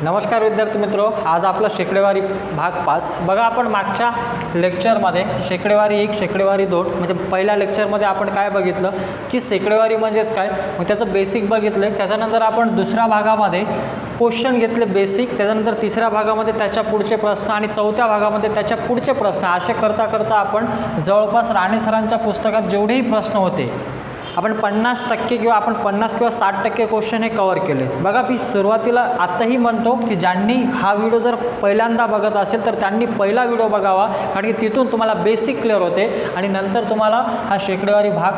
नमस्कार विद्यार्थी मित्रो, आज आपला शेकडेवारी भाग 5 बघा. आपण मागच्या लेक्चरमध्ये शेकडेवारी 1 शेकडेवारी 2 म्हणजे पहिल्या लेक्चरमध्ये आपण काय बघितलं की शेकडेवारी म्हणजेच काय, मग त्याचं बेसिक बघितलं. त्याच्यानंतर आपण दुसऱ्या भागामध्ये क्वेश्चन घेतले बेसिक, त्याच्यानंतर तिसऱ्या भागामध्ये त्याच्या पुढचे प्रश्न आणि चौथ्या भागामध्ये त्याच्या पुढचे प्रश्न. असे करता करता आपण जवळपास राणे सरांच्या पुस्तकात जेवढेही प्रश्न होते आपण 50% किंवा आपण 50 किंवा 60% क्वेश्चन हे कवर केले. बघा, मी सुरुवातीला आत्ताही म्हणतो की ज्यांनी हा व्हिडिओ जर पहिल्यांदा बघत असेल तर त्यांनी पहिला व्हिडिओ बघावा, कारण की तिथून तुम्हाला बेसिक क्लिअर होते आणि नंतर तुम्हाला हा शेकडेवारी भाग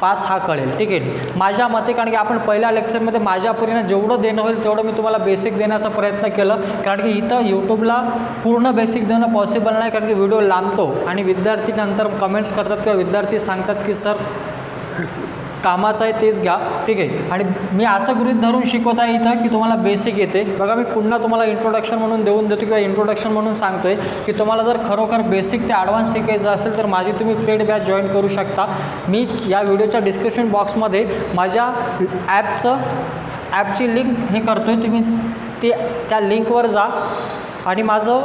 5 हा कळेल. ठीक आहे, माझ्या मते, कारण की आपण पहिल्या लेक्चरमध्ये माझ्या परीने जेवढं देणं होईल तेवढं मी तुम्हाला बेसिक देण्याचा प्रयत्न केलं, कारण की इथं यूट्यूबला पूर्ण बेसिक देणं पॉसिबल नाही, कारण की व्हिडिओ लांबतो आणि विद्यार्थी नंतर कमेंट्स करतात किंवा विद्यार्थी सांगतात की सर कामाचं आहे तेच घ्या. ठीक आहे, आणि मी असं गृहीत धरून शिकवत आहे इथं की तुम्हाला बेसिक येते. बघा, मी पुन्हा तुम्हाला इंट्रोडक्शन म्हणून देऊन देतो किंवा इंट्रोडक्शन म्हणून सांगतो आहे की तुम्हाला जर खरोखर बेसिक ते ॲडव्हान्स शिकायचं असेल तर माझी तुम्ही पेड बॅच जॉईन करू शकता. मी या व्हिडिओच्या डिस्क्रिप्शन बॉक्समध्ये माझ्या ॲपची लिंक हे करतो आहे, तुम्ही त्या लिंकवर जा आणि माझं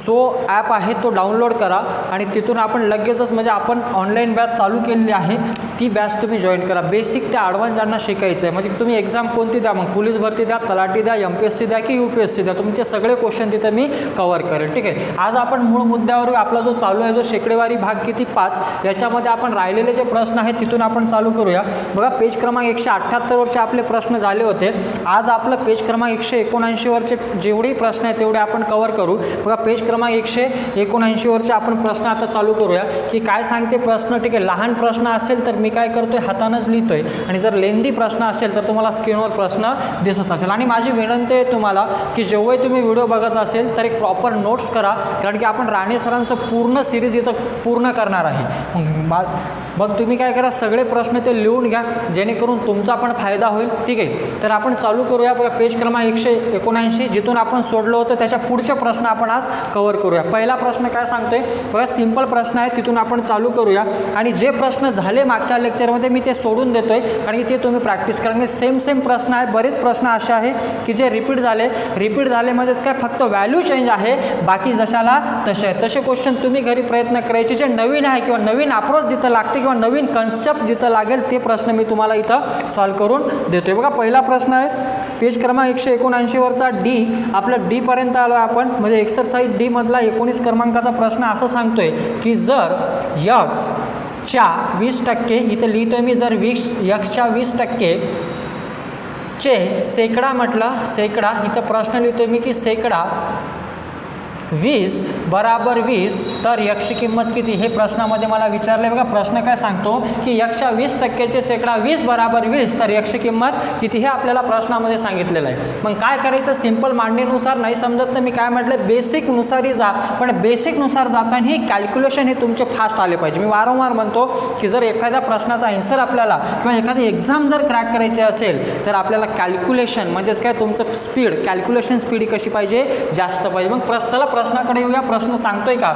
जो ॲप आहे तो डाउनलोड करा आणि तिथून आपण लगेचच म्हणजे आपण ऑनलाईन बॅच चालू केलेली आहे, ती बॅच तुम्ही जॉईन करा. बेसिक ते ॲडव्हान्स ज्यांना शिकायचं आहे, म्हणजे तुम्ही एक्झाम कोणती द्या, मग पोलीस भरती द्या, तलाठी द्या, MPSC द्या की UPSC द्या, तुमचे सगळे क्वेश्चन तिथं मी कवर करेल. ठीक आहे, आज आपण मूळ मुद्द्यावर आपला जो चालू आहे जो शेकडेवारी भाग किती 5 याच्यामध्ये आपण राहिलेले जे प्रश्न आहेत तिथून आपण चालू करूया. बघा, पेज क्रमांक 178 वरचे आपले प्रश्न झाले होते. आज आपलं पेज क्रमांक 179 वरचे जेवढेही प्रश्न आहेत तेवढे आपण कवर करू. बघा, पेज क्रमांक 179 वरचे आपण प्रश्न आता चालू करूया की काय सांगते प्रश्न. ठीक आहे, लहान प्रश्न असेल तर मी काय करतोय हातानंच लिहितोय आणि जर लेंदी प्रश्न असेल तर तुम्हाला स्क्रीनवर प्रश्न दिसत असेल. आणि माझी विनंती आहे तुम्हाला की जेव्हाही तुम्ही व्हिडिओ बघत असेल तर एक प्रॉपर नोट्स करा, कारण की आपण राणे सरांचं पूर्ण सिरीज इथं पूर्ण करणार आहे. मग तुम्ही काय करा, सगळे प्रश्न ते लिहून घ्या जेणेकरून तुमचा पण फायदा होईल. ठीक आहे, तर आपण चालू करूया. बघा, पेज क्रमांक 179 जिथून आपण सोडलं होतं त्याच्या पुढचे प्रश्न आपण आज कवर करूया. पहिला प्रश्न काय सांगतोय बघा, सिंपल प्रश्न आहे, तिथून आपण चालू करूया. आणि जे प्रश्न झाले मागच्या लेक्चरमध्ये मी ते सोडून देतोय, कारण की ते तुम्ही प्रॅक्टिस करा. सेम प्रश्न आहे, बरेच प्रश्न असे आहे की जे रिपीट झाले म्हणजेच काय, फक्त व्हॅल्यू चेंज आहे, बाकी जशाला तसे क्वेश्चन तुम्ही घरी प्रयत्न करायचे. जे नवीन आहे किंवा नवीन अप्रोच जिथं लागते किंवा नवीन कन्सेप्ट जिथं लागेल ते प्रश्न मी तुम्हाला इथं सॉल्व करून देतोय. बघा, पहिला प्रश्न आहे पेज क्रमांक 179 वरचा डी. आपलं डी पर्यंत आलो आपण, म्हणजे एक्सरसाइज डी मधला 19 क्रमांकाचा प्रश्न असं सांगतोय की जर च्या 20% इथं लिहितोय मी, जर च्या 20% चे शेकडा म्हटलं, शेकडा इथं प्रश्न लिहितोय मी की शेकडा 20 बराबर 20 तर ची किंमत किती, हे प्रश्नामध्ये मला विचारले. बघा, प्रश्न काय सांगतो की च्या 20% शेकडा 20 बराबर 20 तर ची किंमत किती, हे आपल्याला प्रश्नामध्ये सांगितलेलं आहे. मग काय करायचं, सिंपल मांडणीनुसार नाही समजत तर मी काय म्हटलं, बेसिकनुसारही जा, पण बेसिकनुसार जाताना हे कॅल्क्युलेशन हे तुमचे फास्ट आले पाहिजे. मी वारंवार म्हणतो की जर एखाद्या प्रश्नाचा आन्सर आपल्याला किंवा एखादी एक्झाम जर क्रॅक करायची असेल तर आपल्याला कॅल्क्युलेशन म्हणजेच काय, तुमचं स्पीड, कॅल्क्युलेशन स्पीड कशी पाहिजे, जास्त पाहिजे. मग चला प्रश्नाकडे येऊया. प्रश्न सांगतोय का,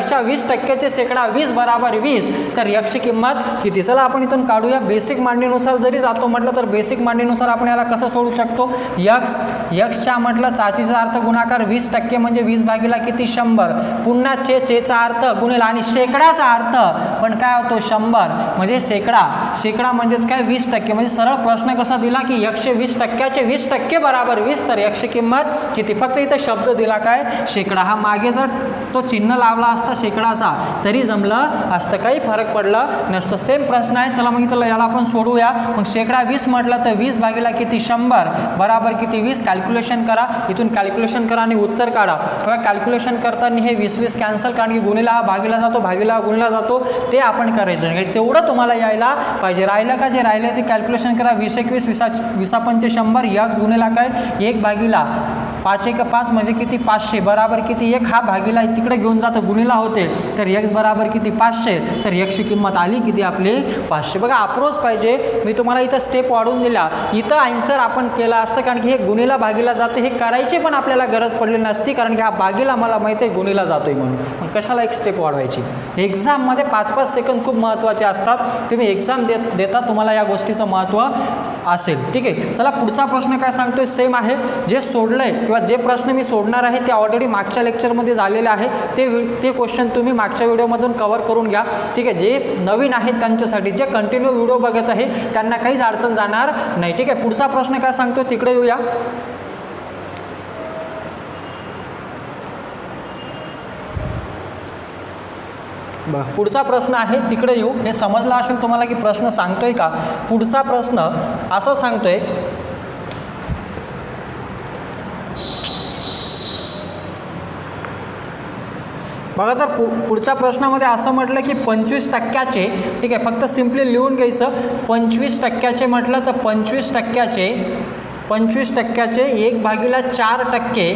च्या 20% शेकडा 20 बराबर 20 तर ची किंमत किती. चला आपण इथून काढूया. बेसिक मांडणीनुसार जरी जातो म्हटलं तर बेसिक मांडणीनुसार आपण याला कसं सोडू शकतो, च्या म्हटलं चाचीचा अर्थ गुणाकार 20% म्हणजे 20 भागीला किती, 100. पुन्हा चेचा अर्थ गुणिला आणि शेकडाचा अर्थ पण काय होतो, 100 म्हणजे शेकडा म्हणजेच काय 20%. म्हणजे सरळ प्रश्न कसा दिला की 120%चे 20% बराबर 20 तर ची किंमत किती. फक्त इथं शब्द दिला काय, शेकडा. हा मागे जर तो चिन्ह लावला असता शेकडाचा तरी जमलं असतं, काही फरक पडला नसतं. सेम प्रश्न आहे. चला मग इथं याला आपण सोडूया. मग शेकडा 20 म्हटलं तर 20 भागीला किती, 100 बराबर किती, 20. कॅल्क्युलेशन करा, इथून कॅल्क्युलेशन करा आणि उत्तर काढा. बघा, कॅल्क्युलेशन करताना हे 20 कॅन्सल, कारण की गुणिला हा भागीला जातो, भागीला गुणिला जातो, ते आपण करायचं नाही. तेवढं तुम्हाला यायला पाहिजे. राहिलं का, जे राहिलं ते कॅल्क्युलेशन करा. 20 20 100 यक्स गुणिला काय, 1 भागीला 5 1 5 म्हणजे किती, 500 बराबर किती, 1 हा भागीला तिकडे घेऊन जातो, गुणिला होते तर x बराबर किती, 500 तर ची किंमत आली किती आपली, 500. बघा, अप्रोच पाहिजे. मी तुम्हाला इथं स्टेप वाढवून दिला, इथं आन्सर आपण केला असतं, कारण की हे गुणिला भागीला जाते, हे करायची पण आपल्याला गरज पडली नसती, कारण की हा भागीला मला माहिती आहे गुणिला जातोय म्हणून. मग कशाला एक स्टेप वाढवायची. एक्झाममध्ये 5-5 सेकंद खूप महत्त्वाचे असतात. तुम्ही एक्झाम देता, तुम्हाला या गोष्टीचं महत्त्व असेल. ठीक आहे, चला पुढचा प्रश्न काय सांगतोय, सेम आहे. जे सोडलं आहे किंवा जे प्रश्न मी सोडणार आहे ते ऑलरेडी मागच्या लेक्चरमध्ये झालेले आहे. ते क्वेश्चन तुम्ही मागच्या व्हिडिओमधून कव्हर करून घ्या. ठीक आहे, जे नवीन आहेत त्यांच्यासाठी, जे कंटिन्यू व्हिडिओ बघत आहे त्यांना काहीच अडचण जाणार नाही. ठीक आहे, पुढचा प्रश्न काय सांगतोय तिकडे येऊया. बघा पुढचा प्रश्न आहे, तिकडे येऊ. हे समजलं असेल तुम्हाला की प्रश्न सांगतोय का. पुढचा प्रश्न असं सांगतोय, बघा तर पुढच्या प्रश्नामध्ये असं म्हटलं की 25%, ठीक आहे, फक्त सिम्पली लिहून घ्यायचं. 25% म्हटलं तर 25% 1/4%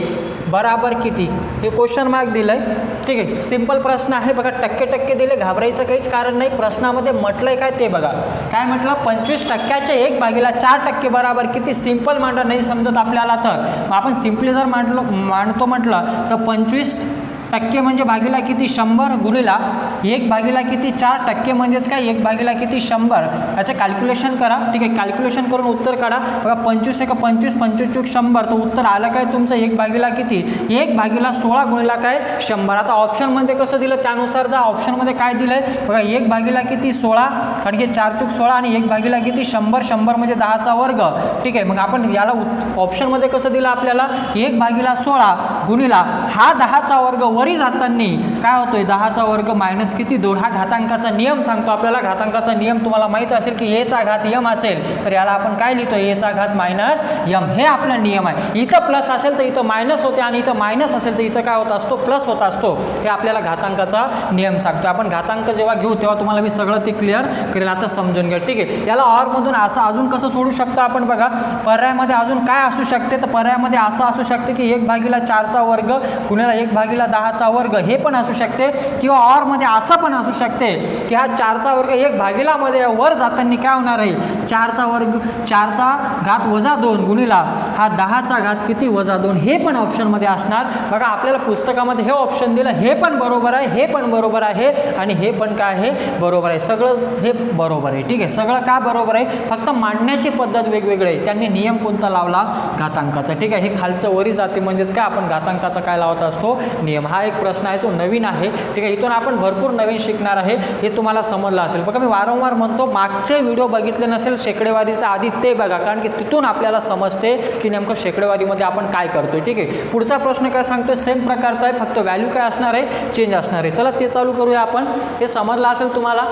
बराबर किती, हे क्वेश्चन मार्क दिलं आहे. ठीक आहे, सिंपल प्रश्न आहे. बघा टक्के दिले, घाबरायचं काहीच कारण नाही. प्रश्नामध्ये म्हटलं आहे काय ते बघा. काय म्हटलं, 25% 1/4% बराबर किती. सिंपल मांडा नाही समजत आपल्याला तर आपण सिम्पली जर मांडतो म्हटलं तर 25% म्हणजे भागीला किती 100 गुणिला 1/4% म्हणजेच काय 1/100. याचं कॅल्क्युलेशन करा. ठीक आहे, कॅल्क्युलेशन करून उत्तर काढा. बघा 25 × 25 25 100, तर उत्तर आलं काय तुमचं 1/16 गुणिला काय 100. आता ऑप्शनमध्ये कसं दिलं त्यानुसार जा. ऑप्शनमध्ये काय दिलं आहे बघा 1/16, कारण की 4 × 16 आणि 1/100 100 म्हणजे 10चा वर्ग. ठीक आहे, मग आपण याला ऑप्शनमध्ये कसं दिलं आपल्याला 1/16 गुणिला हा 10चा वर्ग वरी जाताना काय होतोय 10चा वर्ग मायनस किती 2. हा घातांकाचा नियम सांगतो आपल्याला. घातांकाचा नियम तुम्हाला माहीत असेल की a चा घात m असेल तर याला आपण काय लिहितो a चा घात मायनस m. हे आपला नियम आहे. इथं प्लस असेल तर इथं मायनस होते आणि इथं मायनस असेल तर इथं काय होत असतो प्लस होत असतो. हे आपल्याला घातांकाचा नियम सांगतो. आपण घातांक जेव्हा घेऊ तेव्हा तुम्हाला मी सगळं ते क्लिअर करेल. आता समजून घ्या. ठीक आहे, याला ऑरमधून असं अजून कसं सोडू शकतो आपण बघा. पर्यायामध्ये अजून काय असू शकते तर पर्यायामध्ये असं असू शकते की 1/4चा वर्ग गुणिला 1/10चा वर्ग हे पण असू शकते. किंवा ऑरमध्ये असं पण असू शकते की हा 4चा वर्ग 1/मध्ये वर जाताना काय होणार आहे 4चा वर्ग 4चा घात वजा 2 गुणिला हा 10चा घात किती वजा 2. हे पण ऑप्शनमध्ये असणार. बघा आपल्याला पुस्तकामध्ये हे ऑप्शन दिलं, हे पण बरोबर आहे, हे पण बरोबर आहे आणि हे पण काय आहे बरोबर आहे. सगळं हे बरोबर आहे. ठीक आहे, सगळं का बरोबर आहे, फक्त मांडण्याची पद्धत वेगवेगळी आहे. त्यांनी नियम कोणता लावला घातांकाचा. ठीक आहे, हे खालचं वरी जाते म्हणजेच काय आपण घातांकाचा काय लावत असतो नियम. हा एक प्रश्न आहे जो नवीन आहे. ठीक आहे, इथून आपण भरपूर नवीन शिकणार आहे. हे तुम्हाला समजलं असेल. बघा मी वारंवार म्हणतो मागचे व्हिडिओ बघितले नसेल शेकडेवारीचा आधी ते बघा, कारण की तिथून आपल्याला समजते की नेमकं शेकडेवारीमध्ये आपण काय करतोय. ठीक आहे, पुढचा प्रश्न काय सांगतोय सेम प्रकारचा आहे, फक्त व्हॅल्यू काय असणार आहे चेंज असणार आहे. चला ते चालू करूया आपण. हे समजलं असेल तुम्हाला.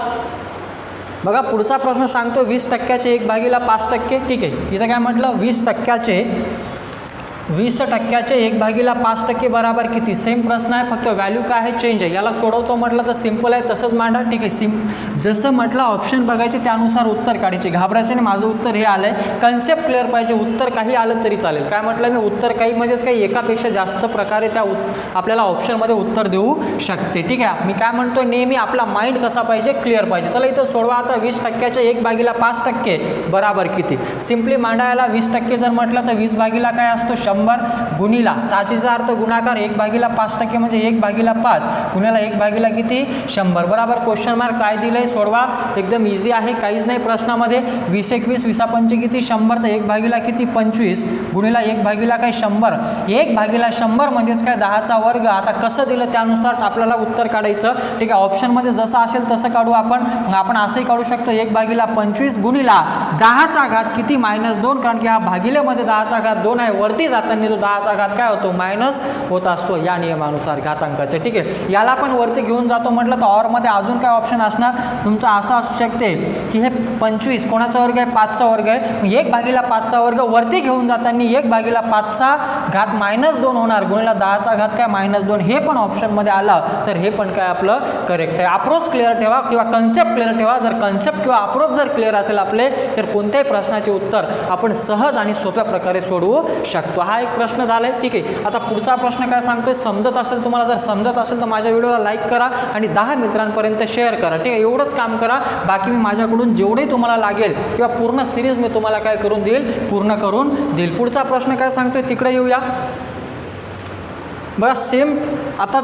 बघा पुढचा प्रश्न सांगतो 20% 1/5%. ठीक आहे, इथं काय म्हटलं 20% 1/5% बराबर किती. सेम प्रश्न आहे, फक्त व्हॅल्यू काय आहे चेंज आहे. याला सोडवतो म्हटलं तर सिम्पल आहे, तसंच मांडा. ठीक आहे, जसं म्हटलं ऑप्शन बघायचे त्यानुसार उत्तर काढायचे. घाबरायचं नाही. माझं उत्तर हे आलं आहे. कन्सेप्ट क्लिअर पाहिजे. उत्तर काही आलं तरी चालेल. काय म्हटलं मी उत्तर काही म्हणजेच काही एकापेक्षा जास्त प्रकारे त्या आपल्याला ऑप्शनमध्ये उत्तर देऊ शकते. ठीक आहे, मी काय म्हणतो नेहमी आपला माइंड कसा पाहिजे क्लिअर पाहिजे. चला इथं सोडवा आता 20% 1/5% बराबर किती. सिम्पली मांडायला 20% जर म्हटलं तर 20 काय असतो 100 गुणिला चाचीचा अर्थ गुणाकार 1/5% म्हणजे 1/5 गुणिला 1 किती 100 बराबर क्वेश्चन मार्क. काय दिलंय सोडवा. एकदम इझी आहे, काहीच नाही प्रश्नामध्ये. 20 × 21 20 किती 100 तर 1 किती 25 गुणिला 1 काय 100. 1/100 म्हणजेच काय 10चा वर्ग. आता कसं दिलं त्यानुसार आपल्याला उत्तर काढायचं. ठीक आहे, ऑप्शनमध्ये जसं असेल तसं काढू आपण. मग आपण असंही काढू शकतो 1/25 गुणिला 10चा घात किती -2, कारण की हा भागिलेमध्ये 10चा घात 2 आहे. वरती जाताना तो 10चा घात काय होतो मायनस होत असतो या नियमानुसार घातांकाचे. ठीक आहे, याला पण वरती घेऊन जातो म्हटलं तर ऑरमध्ये अजून काय ऑप्शन असणार तुमचं असं असू शकते की हे 25 कोणाचा वर्ग आहे 5चा वर्ग आहे. 1/5चा वर्ग वरती घेऊन जाताना 1/5चा घात -2 होणार गुणिला 10चा घात काय -2. हे पण ऑप्शनमध्ये आलं तर हे पण काय आपलं करेक्ट आहे. अप्रोच क्लिअर ठेवा किंवा कन्सेप्ट क्लिअर ठेवा. जर कन्सेप्ट किंवा अप्रोच जर क्लिअर असेल आपले तर कोणत्याही प्रश्नाचे उत्तर आपण सहज आणि सोप्या प्रकारे सोडवू शकतो. हा एक प्रश्न झाला आहे. ठीक आहे, आता पुढचा प्रश्न काय सांगतोय समजत असेल तुम्हाला. जर समजत असेल तर माझ्या व्हिडिओला लाईक करा आणि 10 मित्रांपर्यंत शेअर करा. ठीक आहे, एवढंच काम करा. बाकी मी माझ्याकडून जेवढे तुम्हाला लागेल किंवा पूर्ण सिरीज मी तुम्हाला काय करून देईल पूर्ण करून देईल. पुढचा प्रश्न काय सांगतोय तिकडे येऊया. बघा सेम आता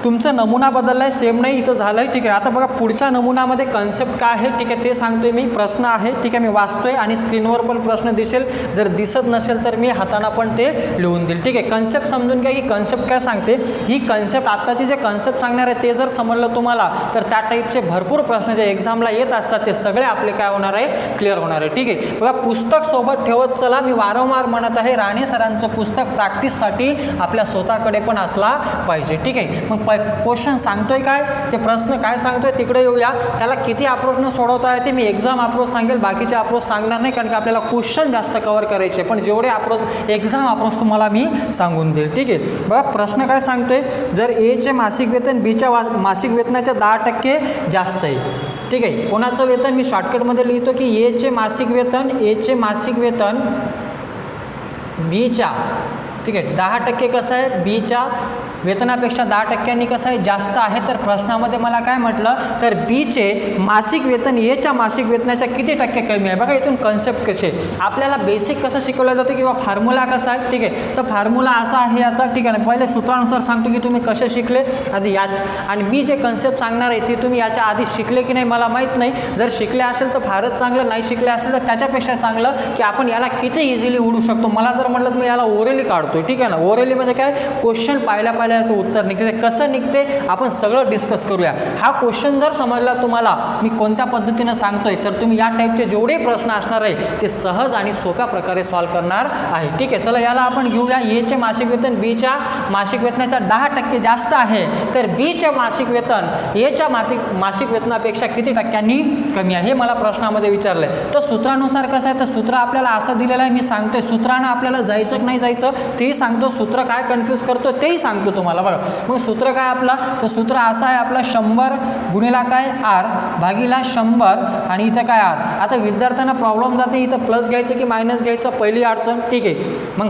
तुमचा नमुना बदलला आहे, सेम नाही इथं झालं आहे, ठीक आहे. आता बघा पुढच्या नमुनामध्ये कन्सेप्ट काय आहे, ठीक आहे, ते सांगतोय मी. प्रश्न आहे, ठीक आहे, मी वाचतोय आणि स्क्रीनवर पण प्रश्न दिसेल. जर दिसत नसेल तर मी हाताना पण ते लिहून देईल, ठीक आहे. कन्सेप्ट समजून घ्या. ही कन्सेप्ट काय सांगते, ही कन्सेप्ट आत्ताची जे कन्सेप्ट सांगणार आहे ते जर समजलं तुम्हाला तर त्या टाईपचे भरपूर प्रश्न जे एक्झामला येत असतात ते सगळे आपले काय होणार आहे, क्लिअर होणार आहे, ठीक आहे. बघा पुस्तक सोबत ठेवत चला. मी वारंवार म्हणत आहे राणे सरांचं पुस्तक प्रॅक्टिससाठी आपल्या स्वतःकडे पण असला पाहिजे, ठीक आहे. मग क्वेश्चन सांगतोय काय, ते प्रश्न काय सांगतोय तिकडे येऊया. त्याला किती अप्रोचनं सोडवता येते मी एक्झाम अप्रोच सांगेल, बाकीचे अप्रोच सांगणार नाही, कारण की आपल्याला क्वेश्चन जास्त कव्हर करायचे. पण जेवढे अप्रोच एक्झाम अप्रोच तुम्हाला मी सांगून देईल, ठीक आहे. बघा प्रश्न काय सांगतोय, जर एचे मासिक वेतन बीच्या मासिक वेतनाच्या 10% जास्त आहे, ठीक आहे. कोणाचं वेतन मी शॉर्टकटमध्ये लिहितो की एचे मासिक वेतन बीच्या, ठीक आहे, 10% कसं आहे, बीच्या वेतनापेक्षा 10% कसं आहे, जास्त आहे. तर प्रश्नामध्ये मला काय म्हटलं, तर बीचे मासिक वेतन एच्या मासिक वेतनाच्या किती टक्के कमी आहे. बघा इथून कन्सेप्ट कसे, आपल्याला बेसिक कसं शिकवलं जातं किंवा फॉर्म्युला कसा आहे, ठीक आहे. तर फॉर्म्युला असा आहे याचा, ठीक आहे. पहिले सूत्रानुसार सांगतो की तुम्ही कसे शिकले आधी या, आणि मी जे कन्सेप्ट सांगणार आहे ते तुम्ही याच्या आधी शिकले की नाही मला माहीत नाही. जर शिकले असेल तर फारच चांगलं, नाही शिकले असेल तर त्याच्यापेक्षा चांगलं की आपण याला किती इझिली उडू शकतो. मला जर म्हटलं तर मी याला ओरली काढतो, ठीक आहे ना. ओरली म्हणजे काय, क्वेश्चन पाहिल्या याचं उत्तर निघते, कसं निघते आपण सगळं डिस्कस करूया. हा क्वेश्चन जर समजला तुम्हाला मी कोणत्या पद्धतीनं सांगतोय तर तुम्ही या टाईपचे जेवढे प्रश्न असणार आहे ते सहज आणि सोप्या प्रकारे सॉल्व्ह करणार आहे, ठीक आहे. चला याला आपण घेऊया. एचे मासिक वेतन बीच्या मासिक वेतनाच्या 10% जास्त आहे, तर बीचे मासिक वेतन एच्या मासिक वेतनापेक्षा किती टक्क्यांनी कमी आहे, हे मला प्रश्नामध्ये विचारलं आहे. तर सूत्रानुसार कसं आहे, तर सूत्र आपल्याला असं दिलेलं आहे, मी सांगतोय सूत्रानं आपल्याला जायचं की नाही जायचं तेही सांगतो, सूत्र काय कन्फ्यूज करतो तेही सांगतो तुम्हाला. बघा मग सूत्र काय आपला, तर सूत्र असं आहे आपला 100 गुणिला काय आर भागीला 100 आणि इथं काय आर. आता विद्यार्थ्यांना प्रॉब्लेम जाते इथं प्लस घ्यायचं की मायनस घ्यायचं, पहिली अडचण, ठीक आहे. मग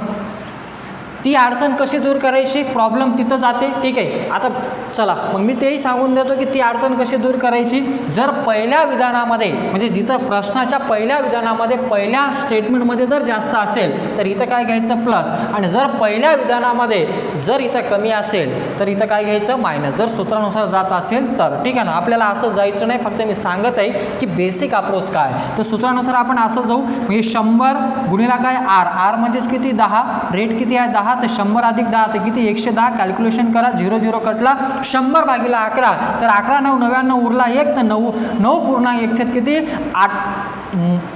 ती अडचण कशी दूर करायची, प्रॉब्लेम तिथं जाते, ठीक आहे. आता चला मग मी तेही सांगून देतो की ती अडचण कशी दूर करायची. जर पहिल्या विधानामध्ये म्हणजे जिथं प्रश्नाच्या पहिल्या विधानामध्ये पहिल्या स्टेटमेंटमध्ये जर जास्त असेल तर इथं काय घ्यायचं प्लस, आणि जर पहिल्या विधानामध्ये जर इथं कमी असेल तर इथं काय घ्यायचं मायनस, जर सूत्रानुसार जात असेल तर, ठीक आहे ना. आपल्याला असं जायचं नाही, फक्त मी सांगत आहे की बेसिक अप्रोच काय. तर सूत्रानुसार आपण असं जाऊ, म्हणजे 100 गुणिला काय आर, आर म्हणजेच किती 10, रेट किती आहे 10, तर 100 अधिक 10 तर किती 110, कॅल्क्युलेशन करा, 0 0 कटला, 100 भागीला 11, तर 11 9 99 उरला 1, तर 9.1 किती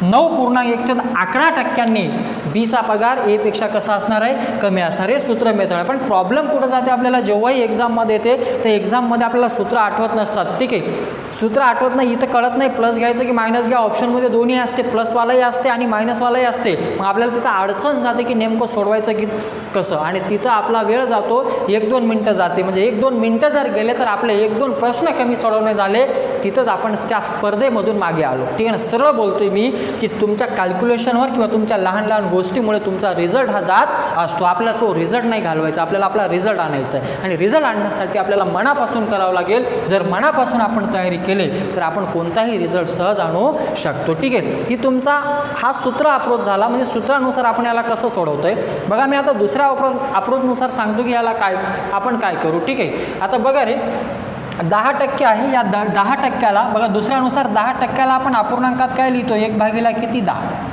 9.1% बीचा पगार एपेक्षा कसा असणार आहे, कमी असणार आहे. सूत्र मेथड आहे. पण प्रॉब्लेम कुठं जाते आपल्याला, जेव्हाही एक्झाममध्ये येते तर एक्झाममध्ये आपल्याला सूत्र आठवत नसतात, ठीक आहे. सूत्र आठवत नाही, इथं कळत नाही प्लस घ्यायचं की मायनस घ्या, ऑप्शनमध्ये दोन्ही असते, प्लसवालाही असते आणि मायनसवालाही असते. मग आपल्याला तिथं अडचण जाते की नेमकं सोडवायचं की कसं, आणि तिथं आपला वेळ जातो 1-2 मिनटं जाते. म्हणजे 1-2 मिनटं जर गेले तर आपले 1-2 प्रश्न कमी सोडवणे झाले, तिथंच आपण त्या स्पर्धेमधून मागे आलो, ठीक आहे ना. सरळ बोलतोय मी की तुमच्या कॅल्क्युलेशनवर किंवा तुमच्या लहान लहान गोष्टीमुळे तुमचा रिझल्ट हा जात असतो. आपल्याला तो रिझल्ट नाही घालवायचा, आपल्याला आपला रिझल्ट आणायचा आहे, आणि रिझल्ट आणण्यासाठी आपल्याला मनापासून करावं लागेल. जर मनापासून आपण तयारी केली तर आपण कोणताही रिझल्ट सहज आणू शकतो, ठीक आहे. ही तुमचा हा सूत्र अप्रोच झाला, म्हणजे सूत्रानुसार आपण याला कसं सोडवतोय. बघा मी आता दुसऱ्या अप्रोचनुसार सांगतो की याला काय आपण काय करू, ठीक आहे. आता बघा रे 10% आहे, या 10%ला बघा दुसऱ्यानुसार 10%ला आपण अपूर्णांकात काय लिहितो, 1 भागीला किती 10.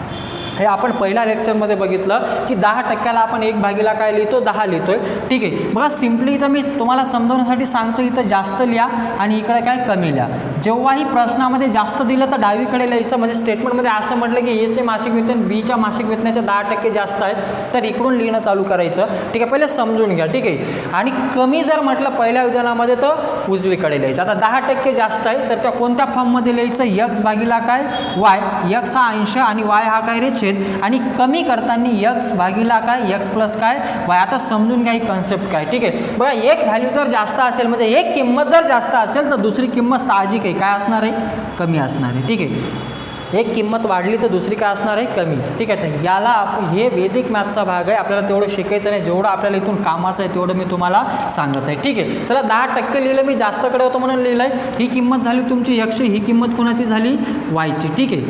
हे आपण पहिल्या लेक्चरमध्ये बघितलं की 10%ला आपण 1 भागीला काय लिहितो 10 लिहितोय, ठीक आहे. बघा सिम्पली इथं मी तुम्हाला समजवण्यासाठी सांगतो, इथं जास्त लिहा आणि इकडे काय कमी लिहा. जेव्हाही प्रश्नामध्ये जास्त दिलं तर डावीकडे लिहायचं, म्हणजे स्टेटमेंटमध्ये असं म्हटलं की एचे मासिक वेतन बीच्या मासिक वेतनाच्या 10% जास्त आहे तर इकडून लिहिणं चालू करायचं, ठीक आहे. पहिले समजून घ्या, ठीक आहे. आणि कमी जर म्हटलं पहिल्या विधानामध्ये तर उजवीकडे लिहायचं. आता 10% जास्त आहे तर त्या कोणत्या फॉर्ममध्ये लिहायचं, x भागीला काय y, x हा अंश आणि y हा काय रे छेद, आणि कमी करताना x भागीला काय x प्लस काय y. आता समजून घ्या ही कन्सेप्ट काय, ठीक आहे. बघा एक व्हॅल्यू जर जास्त असेल म्हणजे एक किंमत जर जास्त असेल तर दुसरी किंमत साहजिक आहे काय असणार आहे, कमी असणार आहे, ठीक आहे. एक किंमत वाढली तर दुसरी काय असणार आहे, कमी, ठीक आहे. तर याला हे वैदिक मॅथचा भाग आहे, आपल्याला तेवढं शिकायचं नाही, जेवढं आपल्याला इथून कामाचं आहे तेवढं मी तुम्हाला सांगत आहे, ठीक आहे. चला 10% लिहिलं मी, जास्तकडे होतं म्हणून लिहिलं आहे. ही किंमत झाली तुमची x, ही किंमत कोणाची झाली y ची, ठीक आहे.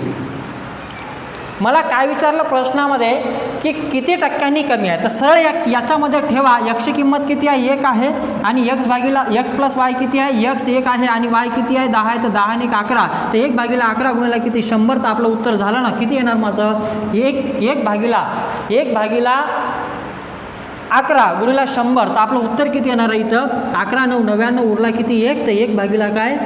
मला काय विचारलं प्रश्नामध्ये की किती टक्क्यांनी कमी आहे, तर सरळ याच्यामध्ये ठेवा एक्सची किंमत किती आहे 1 आहे आणि एक्स भागीला एक्स प्लस वाय किती आहे एक्स 1 आहे आणि वाय किती आहे 10 आहे, तर 10 आणि 11 तर 1/11 गुणिले किती 100, तर आपलं उत्तर झालं ना किती येणार माझं 1 भागीला 11 गुणिले 100, तर आपलं उत्तर किती येणार आहे इथं 11 9 99 उरला किती 1, तर 1 भागीला काय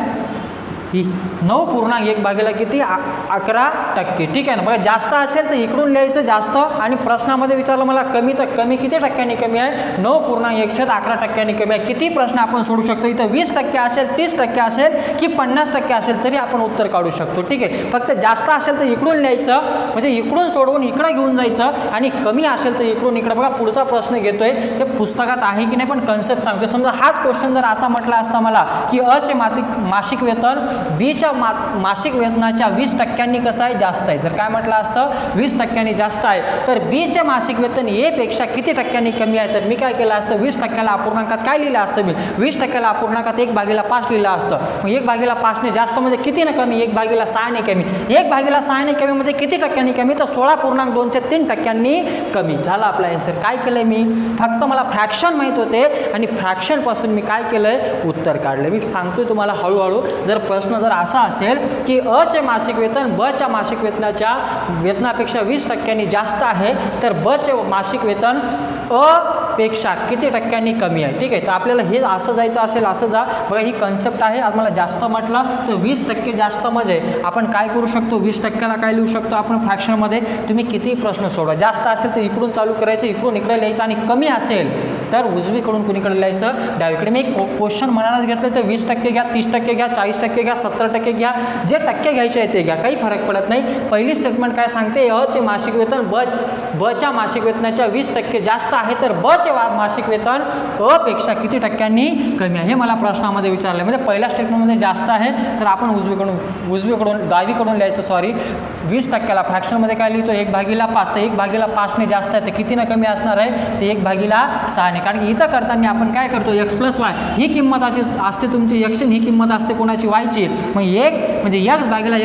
9.1 भागीला किती 11%. ठीक आहे ना. बघा जास्त असेल तर इकडून लिहायचं जास्त आणि प्रश्नामध्ये विचारलं मला कमी, तर कमी किती टक्क्यांनी कमी आहे 9.1 11% कमी आहे. किती प्रश्न आपण सोडू शकतो इथं 20% असेल 30% असेल की 50% असेल तरी आपण उत्तर काढू शकतो. ठीक आहे. फक्त जास्त असेल तर इकडून लिहायचं म्हणजे इकडून सोडवून इकडं घेऊन जायचं आणि कमी असेल तर इकडून इकडं. बघा पुढचा प्रश्न घेतोय ते पुस्तकात आहे की नाही पण कन्सेप्ट सांगतोय. समजा हाच क्वेश्चन जर असा म्हटला असता मला की अचे मासिक वेतन बीच्या मासिक वेतनाच्या 20% कसं आहे जास्त आहे, जर काय म्हटलं असतं 20% जास्त आहे तर बीचे मासिक वेतन ए पेक्षा किती टक्क्यांनी कमी आहे, तर मी काय केलं असतं 20%ला अपूर्णांकात काय लिहिलं असतं मी 20%ला अपूर्णांकात 1/5 लिहिलं असतं. मग 1/5 ने जास्त म्हणजे किती ना कमी 1/6 ने कमी 1/6 ने कमी म्हणजे किती टक्क्यांनी कमी, तर 16.23% कमी झाला आपला आन्सर. काय केलंय मी फक्त मला फ्रॅक्शन माहीत होते आणि फ्रॅक्शनपासून मी काय केलंय उत्तर काढलं. मी सांगतोय तुम्हाला हळूहळू. जर प्रश्न जर असा असेल की अचे मासिक वेतन ब च्या मासिक वेतनाच्या वेतनापेक्षा 20% जास्त आहे तर ब चे मासिक वेतन अ पेक्षा किती टक्क्यांनी कमी आहे. ठीक आहे. तर आपल्याला हे असं जायचं असेल असं जा. बघा ही कन्सेप्ट आहे. आज मला जास्त म्हटलं तर 20% जास्त म्हणजे आपण काय करू शकतो 20%ला काय लिहू शकतो आपण फ्रॅक्शनमध्ये. तुम्ही किती प्रश्न सोडवा. जास्त असेल तर इकडून चालू करायचं इकडून इकडे लिहायचं आणि कमी असेल तर उजवीकडून कुणीकडे लिहायचं डावीकडे. मी एक क्वेश्चन म्हणायला घेतलं तर 20% घ्या 30% घ्या 40% घ्या 70% घ्या जे टक्के घ्यायचे आहे ते घ्या काही फरक पडत नाही. पहिली स्टेटमेंट काय सांगते अ चे मासिक वेतन ब च्या मासिक वेतनाच्या 20% जास्त आहे तर ब चे मासिक वेतन अ पेक्षा किती टक्क्यांनी कमी आहे हे मला प्रश्नामध्ये विचारलं. म्हणजे पहिल्या स्टेटमेंटमध्ये जास्त आहे तर आपण उजवीकडून डावीकडून लिहायचं. सॉरी 20%ला फ्रॅक्शनमध्ये काय लिहितो 1/5 तर 1/5 ने जास्त आहे तर किती ना कमी असणार आहे ते 1/6 ने. कारण की इथं करताना आपण काय करतो एक्स प्लस वाय ही किंमत असते तुमची एक्स ही किंमत असते कोणाची वायची. मग 1 म्हणजे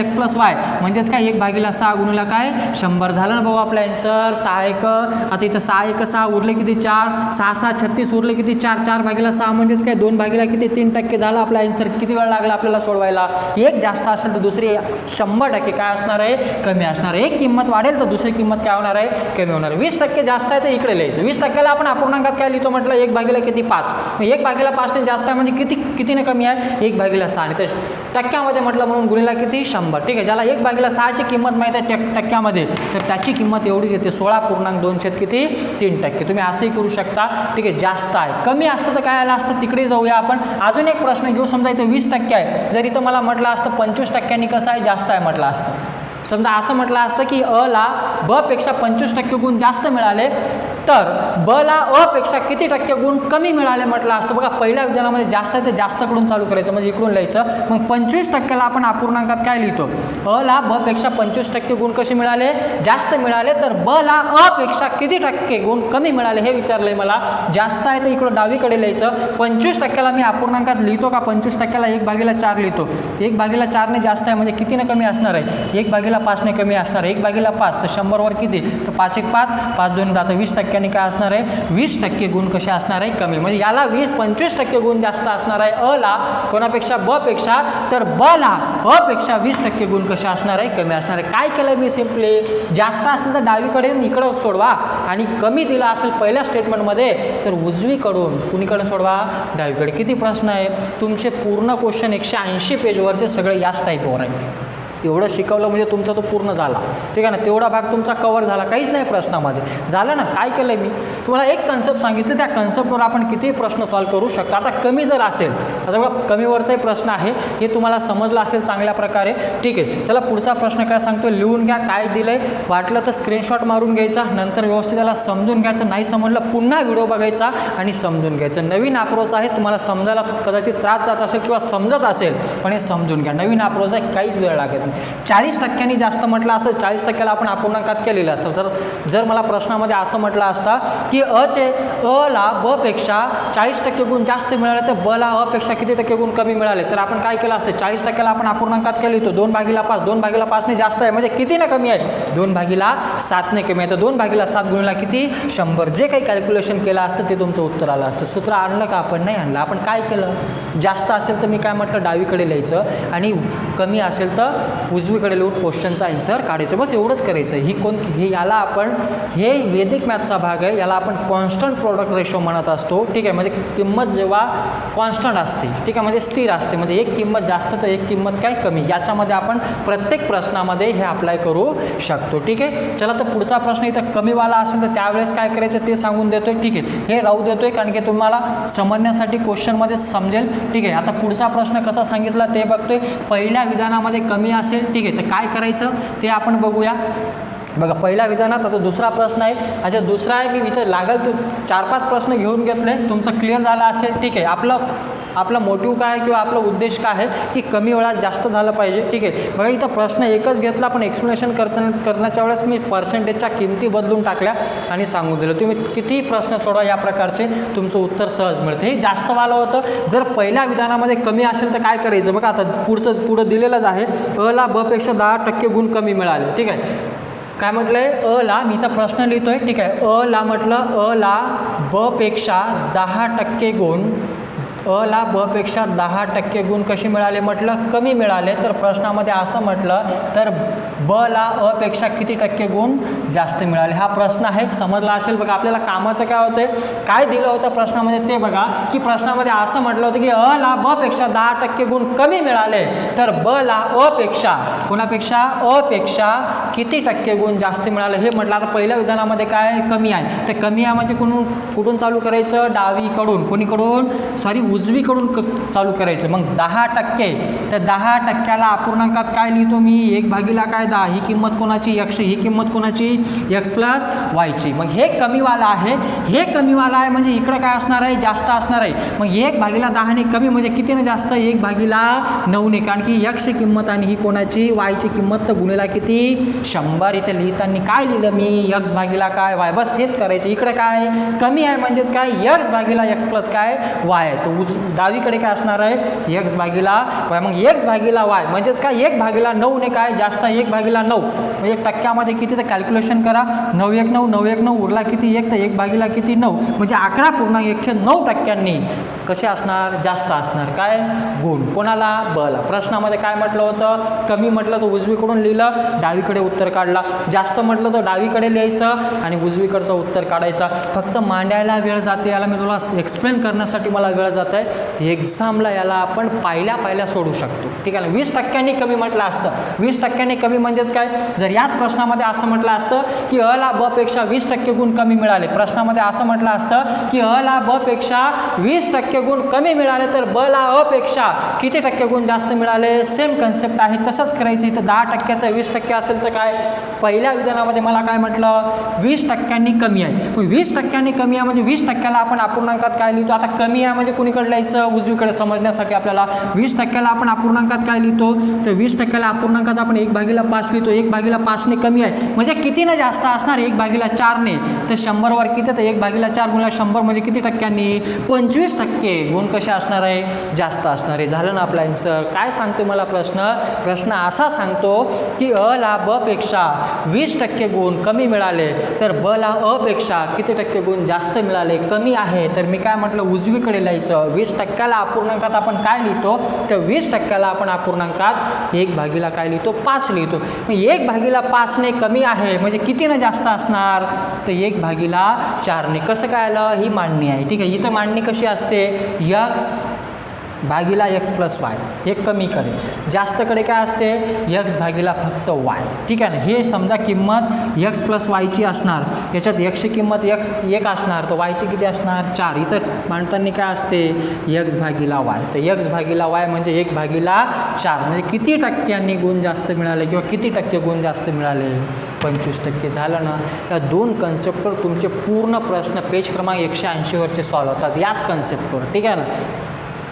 x प्लस वाय म्हणजेच काय 1/6 गुणिला काय 100 झालं ना भाऊ आपला आन्सर. 6 आता इथं 6 उरले किती 4 6 6 36 उरले किती 4 4/6 म्हणजेच काय 2/3% झाला आपला आन्सर. किती वेळ लागला आपल्याला सोडवायला. एक जास्त असेल तर दुसरी 100% काय असणार आहे कमी असणार आहे. एक किंमत वाढेल तर दुसरी किंमत काय होणार आहे कमी होणार आहे. 20% जास्त आहे तर इकडे लिहायचं. 20%ला आपण अपूर्णांकात काय लिहितो म्हटलं 1/5 1/5 ने जास्त आहे म्हणजे कितीने कमी आहे 1/6 तर टक्क्यामध्ये म्हटलं म्हणून गुणिला किती 100. ठीक आहे. ज्याला 1/6 ची किंमत माहीत आहे टक्क्यामध्ये तर त्याची किंमत एवढीच येते 16.2 तुम्ही असंही करू शकता. ठीक आहे. जास्त आहे कमी असतं तर काय आलं असतं तिकडे जाऊया आपण. अजून एक प्रश्न घेऊ. समजा इथं 20% आहे जर इथं मला म्हटलं असतं 25% कसं आहे जास्त आहे म्हटलं असतं. समजा असं म्हटलं असतं की अ ला ब पेक्षा 25% गुण जास्त मिळाले तर ब ला अ पेक्षा किती टक्के गुण कमी मिळाले म्हटलं असतं. बघा पहिल्या विधानामध्ये जास्त आहे तर जास्तकडून चालू करायचं म्हणजे इकडून लिहायचं. मग 25%ला आपण अपूर्णांकात काय लिहितो अ ला ब पेक्षा 25% गुण कसे मिळाले जास्त मिळाले तर ब ला अ पेक्षा किती टक्के गुण कमी मिळाले हे विचारलंय मला. जास्त आहे तर इकडं डावीकडे लिहायचं. 25%ला मी अपूर्णांकात लिहितो का 25%ला 1/4 लिहितो. 1/4 ने जास्त आहे म्हणजे कितीने कमी असणार आहे 1/5 ने कमी असणार आहे. 1/5 तर 100 वर किती तर 5 1 5 5 2 10 20% काय असणार आहे 20% गुण कसे असणार आहे कमी. म्हणजे याला 25% गुण जास्त असणार आहे अ ला कोणापेक्षा ब पेक्षा तर ब ला अ पेक्षा 20% गुण कसे असणार आहे कमी असणार आहे. काय केलं मी सिम्पली जास्त असतील तर डावीकडे इकडं सोडवा आणि कमी दिला असेल पहिल्या स्टेटमेंटमध्ये तर उजवीकडून कुणीकडे सोडवा डावीकडे. किती प्रश्न आहे तुमचे पूर्ण क्वेश्चन 180 पेजवरचे सगळे याच टाईपवर आहे. एवढं शिकवलं म्हणजे तुमचा तो पूर्ण झाला. ठीक आहे ना. तेवढा भाग तुमचा कव्हर झाला काहीच नाही प्रश्नामध्ये झालं ना. काय केलं मी तुम्हाला एक कन्सेप्ट सांगितलं त्या कन्सेप्टवर आपण किती प्रश्न सॉल्व्ह करू शकतो. आता कमी जर असेल आता बघा कमीवरचाही प्रश्न आहे हे तुम्हाला समजलं असेल चांगल्या प्रकारे. ठीक आहे. चला पुढचा प्रश्न काय सांगतो लिहून घ्या. काय दिलं आहे वाटलं तर स्क्रीनशॉट मारून घ्यायचा नंतर व्यवस्थित त्याला समजून घ्यायचं. नाही समजलं पुन्हा व्हिडिओ बघायचा आणि समजून घ्यायचं. नवीन अप्रोच आहे तुम्हाला समजायला कदाचित त्रास जात असेल किंवा समजत असेल पण हे समजून घ्या. नवीन अप्रोच आहे काहीच वेळ लागत नाही. 40% जास्त म्हटलं असं 40%ला आपण अपूर्णांकात केलेलं असतं. जर मला प्रश्नामध्ये असं म्हटलं असतं की अला ब पेक्षा 40% गुण जास्त मिळाले तर ब ला अपेक्षा किती टक्के गुण कमी मिळाले, तर आपण काय केलं असतं 40%ला आपण अपूर्णांकात केली तो 2/5 2/5 ने जास्त आहे म्हणजे किती ना कमी आहे 2/7 ने कमी आहे. तर 2/7 गुणिला किती 100. जे काही कॅल्क्युलेशन केलं असतं ते तुमचं उत्तर आलं असतं. सूत्र आणलं का आपण? नाही आणलं. आपण काय केलं, जास्त असेल तर मी काय म्हटलं डावीकडे लिहायचं आणि कमी असेल तर उजवीकडे लिहून क्वेश्चनचा आन्सर काढायचं, बस एवढंच करायचं. हे याला आपण हे वैदिक मॅथचा भाग आहे, याला आपण कॉन्स्टंट प्रोडक्ट रेशो म्हणत असतो. ठीक आहे, म्हणजे किंमत जेव्हा कॉन्स्टंट असते, ठीक आहे, म्हणजे स्थिर असते, म्हणजे एक किंमत जास्त तर एक किंमत काय कमी, याच्यामध्ये आपण प्रत्येक प्रश्नामध्ये हे अप्लाय करू शकतो. ठीक आहे, चला तर पुढचा प्रश्न इथं कमीवाला असेल तर त्यावेळेस काय करायचं ते सांगून देतोय. ठीक आहे, हे राहू देतोय कारण की तुम्हाला समजण्यासाठी क्वेश्चनमध्येच समजेल. ठीक आहे, आता पुढचा प्रश्न कसा सांगितला ते बघतोय. पहिल्या विधानामध्ये कमी असेल, ठीक आहे, तर काय करायचं ते आपण बघूया. बघा पहिल्या विधानात आता दुसरा प्रश्न आहे. अच्छा दुसरा आहे, मी इथं लागेल तो 4-5 प्रश्न घेऊन घेतले, तुमचं क्लिअर झालं असेल. ठीक आहे, आपला मोटिव्ह काय आहे किंवा आपला उद्देश काय आहे की कमी वेळात जास्त झालं पाहिजे. ठीक आहे, बघा इथं प्रश्न एकच घेतला पण एक्सप्लेनेशन करण्याच्या वेळेस मी पर्सेंटेजच्या किमती बदलून टाकल्या आणि सांगून दिलं. तुम्ही किती प्रश्न सोडवा या प्रकारचे तुमचं उत्तर सहज मिळतं. हे जास्त वालं होतं. जर पहिल्या विधानामध्ये कमी असेल तर काय करायचं बघा, आता पुढं दिलेलंच आहे. ला ब पेक्षा 10% गुण कमी मिळाले. ठीक आहे, काय म्हटलं आहे अला, मी इथं प्रश्न लिहितो आहे. ठीक आहे, अला म्हटलं अला ब पेक्षा 10% गुण, अला ब पेक्षा 10% गुण कसे मिळाले म्हटलं कमी मिळाले. तर प्रश्नामध्ये असं म्हटलं तर ब ला अ पेक्षा किती टक्के गुण जास्त मिळाले, हा प्रश्न आहे. समजला असेल. बघा आपल्याला कामाचं काय होतं, काय दिलं होतं प्रश्नामध्ये ते बघा, की प्रश्नामध्ये असं म्हटलं होतं की अ ला ब पेक्षा 10% गुण कमी मिळाले, तर ब ला अ पेक्षा कोणापेक्षा अ पेक्षा किती टक्के गुण जास्त मिळाले हे म्हटलं. आता पहिल्या विधानामध्ये काय कमी आहे, तर कमी आहे म्हणजे कुठून चालू करायचं, डावीकडून, कोणीकडून सॉरी उजवीकडून चालू करायचं. मग 10%, तर 10%ला अपूर्णांकात काय लिहितो मी 1/10 काय 10, ही किंमत कोणाची x, ही किंमत कोणाची x प्लस वायची. मग हे कमीवाला आहे, हे कमीवाला आहे म्हणजे इकडं काय असणार आहे जास्त असणार आहे. मग 1/10 ने कमी म्हणजे कितीने जास्त 1/9 ने, कारण की x ची किंमत आणि ही कोणाची वायची किंमत तर गुणिला किती 100. इथे लिहिताना काय लिहिलं मी x काय y, बस हेच करायचं. इकडे काय कमी आहे म्हणजेच काय x प्लस काय y, तो डावीकडे काय असणार आहे x/y. मग x/y म्हणजेच काय 1/9 ने काय जास्त 1/9 म्हणजे टक्क्यामध्ये किती तर कॅल्क्युलेशन करा. 9 उरला किती 1 तर 1/9 म्हणजे 11.109% कसे असणार जास्त असणार काय गुण कोणाला बला. प्रश्नामध्ये काय म्हटलं होतं कमी म्हटलं तर उजवीकडून लिहिलं, डावीकडे उत्तर काढला. जास्त म्हटलं तर डावीकडे लिहायचं आणि उजवीकडचं उत्तर काढायचा. फक्त मांडायला वेळ जाते, याला मी तुला एक्सप्लेन करण्यासाठी मला वेळ जात आहे. एक्झामला याला आपण पहिल्या सोडू शकतो. ठीक आहे ना. 20% कमी म्हटलं असतं, 20% कमी म्हणजेच काय, जर याच प्रश्नामध्ये असं म्हटलं असतं की अ ला ब पेक्षा 20% गुण कमी मिळाले, प्रश्नामध्ये असं म्हटलं असतं की अ ला ब पेक्षा 20% गुण कमी मिळाले तर ब ला अ पेक्षा किती टक्के गुण जास्त मिळाले. सेम कन्सेप्ट आहे, तसंच करायचं. इथं 10%चं 20% असेल तर काय पहिल्या विधानामध्ये मला काय म्हटलं 20% कमी आहे. मग 20% कमी आहे म्हणजे 20%ला आपण अपूर्णांकात काय लिहितो. आता कमी आहे म्हणजे कुणीकडे लिहायचं उजवीकडे समजण्यासाठी आपल्याला. 20%ला आपण अपूर्णांकात काय लिहितो तर 20%ला अपूर्णांकात आपण 1/5 लिहितो. 1/5 ने कमी आहे म्हणजे कितीनं जास्त असणार 1/4 ने. तर 100 वर किती तर 1/4 गुणिले 100 म्हणजे किती टक्क्यांनी 25% गुण कसे असणार आहे जास्त असणार आहे. झालं ना आपला आन्सर. काय सांगतो मला प्रश्न असा सांगतो की अ ला ब पेक्षा 20% गुण कमी मिळाले तर ब ला अ पेक्षा किती टक्के गुण जास्त मिळाले कमी आहे. तर मी काय म्हटलं उजवीकडे लिहायचं. 20%ला अपूर्णांकात आपण काय लिहितो तर 20%ला आपण अपूर्णांकात 1/5 काय लिहितो 5 लिहितो. मग 1/5 ने कमी आहे म्हणजे कितीनं जास्त असणार तर 1/4 ने. कसं काय आलं ही मांडणी आहे. ठीक आहे. इथं मांडणी कशी असते x/x प्लस वाय, हे कमीकडे. जास्तकडे काय असते x/ फक्त y. ठीक आहे ना. हे समजा किंमत x प्लस वायची असणार, याच्यात xची किंमत 1 असणार तर वायची किती असणार 4. इथं मांडताना काय असते x/y. तर x/y म्हणजे 1/4 म्हणजे किती टक्क्यांनी गुण जास्त मिळाले किंवा किती टक्के गुण जास्त मिळाले 25%. झालं ना. या 2 कन्सेप्टवर तुमचे पूर्ण प्रश्न पेज क्रमांक 180 वरचे सॉल्व होतात याच कन्सेप्टवर. ठीक आहे ना.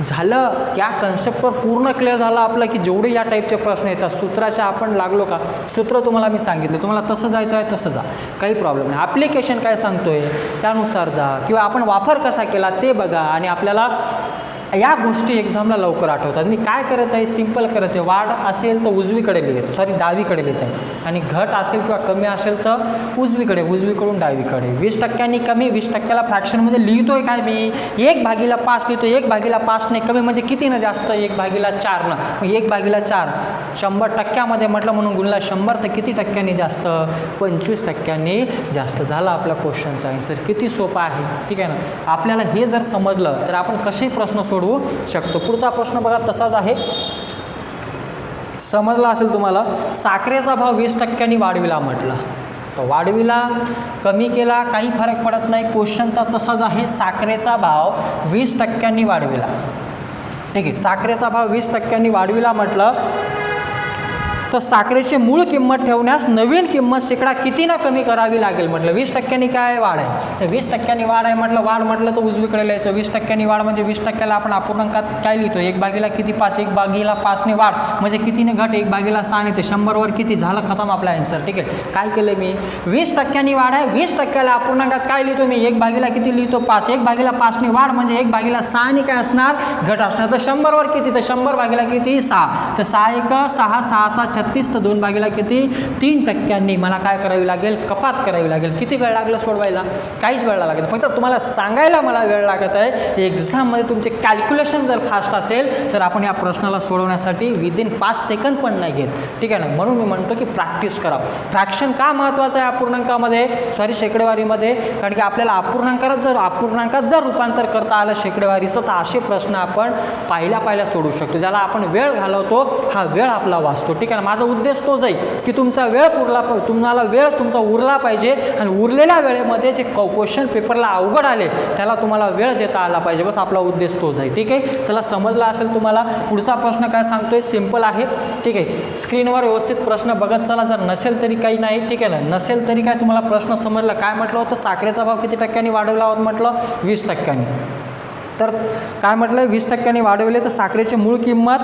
झालं. या कन्सेप्टवर पूर्ण क्लिअर झालं आपलं की जेवढे या टाईपचे प्रश्न येतात सूत्राच्या आपण लागलो का, सूत्र तुम्हाला मी सांगितलं, तुम्हाला तसं जायचं आहे तसं जा, काही प्रॉब्लेम नाही. ॲप्लिकेशन काय सांगतो आहे त्यानुसार जा, किंवा आपण वापर कसा केला ते बघा, आणि आपल्याला या गोष्टी एक्झामला लवकर आठवतात. मी काय करत आहे, सिम्पल करत आहे. वाढ असेल तर उजवीकडे लिहित, सॉरी डावीकडे लिहित आहे, आणि घट असेल किंवा कमी असेल तर उजवीकडून डावीकडे. 20% कमी, 20%ला फ्रॅक्शनमध्ये लिहितोय काय मी, 1/5 लिहितो. 1/5 नाही कमी म्हणजे किती ना जास्त, 1/4 ना, मग 1/4 100% म्हटलं म्हणून गुणला 100 तर किती टक्क्यांनी जास्त, 25% जास्त. झाला आपला क्वेश्चनचा आन्सर. किती सोपा आहे, ठीक आहे ना. आपल्याला हे जर समजलं तर आपण कसे प्रश्न सोडवू शकतो. पुढचा प्रश्न बघा तसाच आहे, समजला असेल तुम्हाला. साखरेचा भाव 20% वाढविला म्हटलं, तर वाढविला कमी केला काही फरक पडत नाही. क्वेश्चन तर तसाच आहे, साखरेचा भाव 20% वाढविला, ठीक आहे. साखरेचा भाव 20% वाढविला म्हटलं तर साखरेची मूळ किंमत ठेवण्यास नवीन किंमत शेकडा कितीनं कमी करावी लागेल म्हटलं. 20% काय वाढ आहे, तर 20% वाढ आहे म्हटलं. वाढ म्हटलं तर उजवीकडे लिहायचं. 20% वाढ म्हणजे 20%ला आपण अपूर्णांकात काय लिहितो, 1/5, 1/5ने वाढ म्हणजे कितीने घट, 1/6 आणि ते 100वर किती झालं, खतम आपला आन्सर, ठीक आहे. काय केलं मी, 20% वाढ आहे, 20%ला अपूर्णांकात काय लिहितो मी, 1 किती लिहितो 5, 1/5ने वाढ म्हणजे 1/6 आणि काय असणार, घट असणार. तर 100वर किती, तर 100 किती 6, तर 6 1 6, 6 6 36, तर 2 किती 3% मला काय करावी लागेल, कपात करावी लागेल. किती वेळ लागला सोडवायला, काहीच वेळ लागत, फक्त तुम्हाला सांगायला मला वेळ लागत आहे. एक्झाममध्ये तुमचे कॅल्क्युलेशन जर फास्ट असेल तर आपण या प्रश्नाला सोडवण्यासाठी विदिन 5 सेकंद पण नाही घेत, ठीक आहे ना. म्हणून मी म्हणतो की प्रॅक्टिस करा. फ्रॅक्शन का महत्त्वाचं आहे अपूर्णांकामध्ये, सॉरी शेकडेवारीमध्ये, कारण की आपल्याला अपूर्णांकात जर रूपांतर करता आलं शेकडेवारीचं तर असे प्रश्न आपण पहिल्या सोडवू शकतो. ज्याला आपण वेळ घालवतो हा वेळ आपला वाचतो, ठीक आहे ना. माझा उद्देश तोच आहे की तुमचा वेळ तुम्हाला वेळ तुमचा उरला पाहिजे, आणि उरलेल्या वेळेमध्ये जे क्वेश्चन पेपरला अवघड आले त्याला तुम्हाला वेळ देता आला पाहिजे, बस आपला उद्देश तोच आहे, ठीक आहे. चला समजला असेल तुम्हाला. पुढचा प्रश्न काय सांगतोय, सिम्पल आहे, ठीक आहे. स्क्रीनवर व्यवस्थित प्रश्न बघत चला, जर नसेल तरी काही नाही, ठीक आहे ना. नसेल तरी काय तुम्हाला प्रश्न समजला. काय म्हटलं होतं, साखरेचा भाव किती टक्क्यांनी वाढवला होता म्हटलं, 20%. तर काय म्हटलं, 20% वाढवले तर साखरेची मूळ किंमत